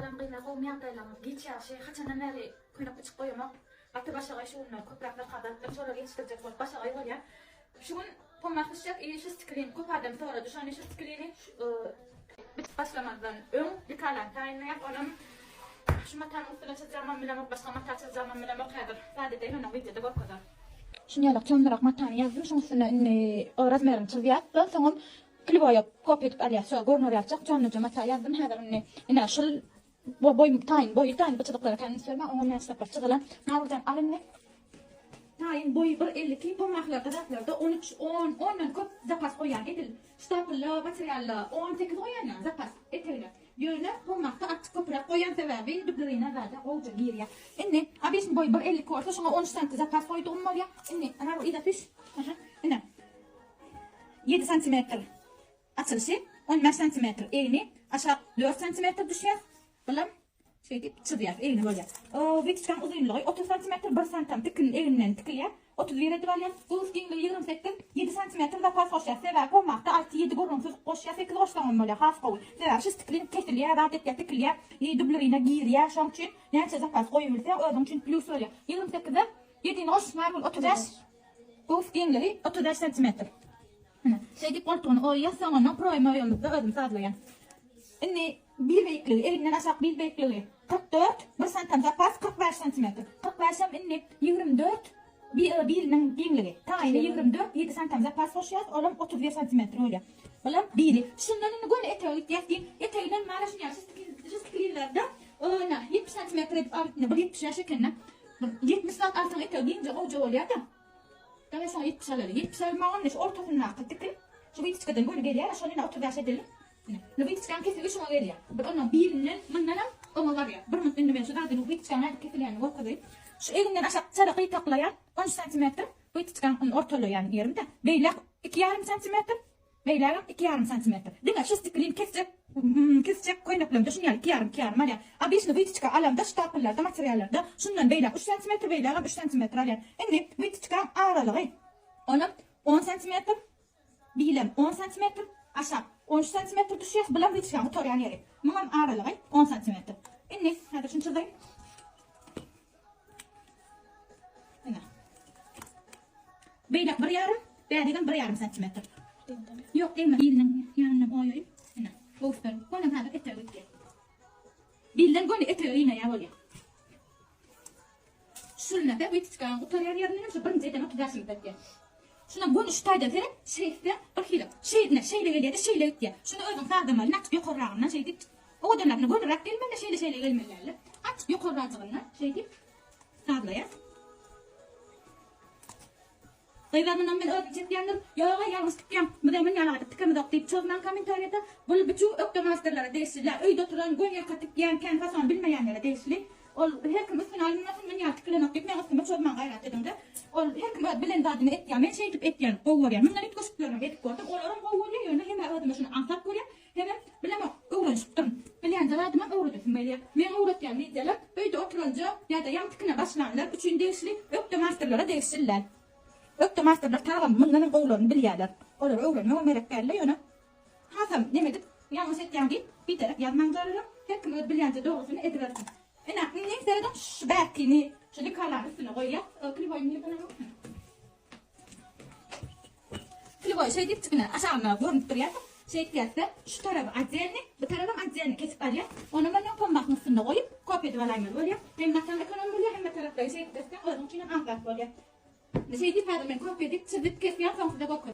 Adam qıyla qo'ymayan daylamız geçyaşı haçandan beri kuyunakta çık koyamak. Hatta başa şunlar köpraklar kadar solar yetiştirecek bolup başa bolýar. Şugun pomaklaşacak şu skrin köp adam sonra düşen şu skrini başlamadan ön bir kalan tayinleyip onun şu matanın üstüne çizeceğim bilemem başka mata çizeceğim bilemem kadar. Sadece hona videoda bu kadar. Şunyalık çöndürek matanı yazdım. Şunun üstüne razmerim çiziyat. Sonra kliboya kopya edip aliyası görünür yapacak. Çöndürce mata yazdım. Hedir ine şul boy tayin bıçılıklara kendini söyleme. Onu mesle başçıgılan. Navrudan alınne. Tayin boyu 1.52 pomaklarda zatlarda 13 10'dan köp zapas koyan etil. Staplı materyallı 18 koyan ya zapas etildi. Yöne pomakta artık köprak koyan sebebi dublerine zaten olca giriyor. İnne abisin boyu 1.50 korsa şuna 13 cm zapas koyduğum var ya. İnne ana ida piş. İnne 7 cm açılışı 15 cm eğini aşağı 4 cm düşüyor. Bilim şey deyip çiziyat eğini böyle. O vitçkan uzunluğu 30 cm 1 cm tıkın eğinden tıkıya 30 veredi var ya. Bu genişliği 28 7 cm zapas koşuyor. Sebep pomakta 6-7 gorumsuz koşuyor 8 koşuyor böyle has koy. Sebep şu tıkılın kesiliyor rahat et tıkılıyor. Dublerine giriyor şom için. Neyse zapas koyulursa özüm için plus oluyor. 28'de 7'ni koş var 35. Bu genişliği 35 cm. Şey deyip koltuğunu o yasanına proyma yolunda özüm sağlayan. İnne bir bekliği, elinden aşağı bir bekliği. 44, 1 cm zapas 45 cm. 45 inne 24, birinin genliği. Tayini 24, 7 cm zapas koşuyor, oğlum 31 cm öyle. Oğlum biri. Şundan inne gönle eteği diyetkin, eteğinden mara şun yaşı sıkılırlarda. Ona 70 cm edip altına, bir 70 yaşı kendine. 70 saat altına eteği deyince oca oluyor da. Tabii sonra 70 alır. 70 alır mağam neş ortasını akıttıkın. Şu bir çıkadın böyle geliyor, şunun 35 edelim. Nubitçkan kesin 3 mal geliyor. Onun birinin mındanam ona var ya. Bir mıntın ben şu da nubitçkan hadi kesin yani o kadar. Şu elinden aşağı sarıqı taklayan 10 cm. Nubitçkan ortalı yani yerimde. Beyler 2,5 cm. Beyler 2,5 cm. Dinle şu stikrin kesecek koynaklarımda şunu yani 2,5 hani. Abi işte nubitçkan alamda staplarda materyallerde şundan beyler 3 cm beyler 3 cm yani. Şimdi nubitçkan aralığı. Onun 10 cm. Bilem 10 cm aşağı 13 cm düşüyor. Bilen bitişken oturan yeri. Bunun aralığı 10 cm. İnne hadi şunu çizeyim. İnne. Beylek 1,5, beylekten 1,5 cm. Yok değil mi? Birinin yanına koyayım. İnne. Boğuşturun. Koyun hadi eteği gitti. Bilden koyun eteği yine ya böyle. Şununla da bitişken oturan yerine şu birinci eden oturan gitti. Şuna bunu şutayda verin, şeyde bakıyla, şeyle geliyor, şeyle gidiyor. Şunu özüm sağdamalı, atıp yukarılarına şey deyip, o dönemde bunu rak gelmeli, şeyle gelmelerle. Atıp yukarılarına şey deyip, sağlayız. Kıyvamından ben özüm çektiyendim, yalnız tıkıyam, müdemin yalağı tıkamadık deyip, çoğundan komentariyada, bunu bütün öktomasterlara değiştirirler, öyde oturan, gön yaka tıkayan, kendi fason bilmeyenlere değiştirir. Her kim üstüne alınmasın ben ya tıkılanak deyip, ben üstüme çoğundan gayret edimde. Her kim bilen dadını et ya, ben şey deyip et yani, kovur yani. Bunlar et koşuklarına edip gördüm, onların kovurluyor yani, hemen ödüme şunu ansat koyuyor, hemen bilemem, öğrençip durun. Bilen zaradıma öğretim böyle. Ben öğreteceğim diyeceğim, öyde oturunca ya da yan tıkına başlanırlar, üçün değişli, öktomasterlara değiştirirler. Öktomasterlar tamam, bunların oğullarını biliyorlar. Onlar öğrenme, o meraklarla yani. Hasam demedik, yalnız et yani deyip, bir taraf yazman zararım, her kim ödbilence doğrusunu ediversin. Neyse dedim şu belkini şöyle kalan üstüne koyuyor. Kliboyu niye bana bakın? Kliboyu şey deyip çıkına aşağıma görünüp duruyor. Şey diyetse şu tarafı acıyeni, bu tarafı acıyeni kesip alıyor. Onu ben yapamam üstüne koyup kopya duvarlayma oluyor. Hem matan ekonomi oluyor hem de tarafları şey diyetse onun için anlat oluyor. Şey deyip ben kopya deyip çizip kesiyor sonra size bakın.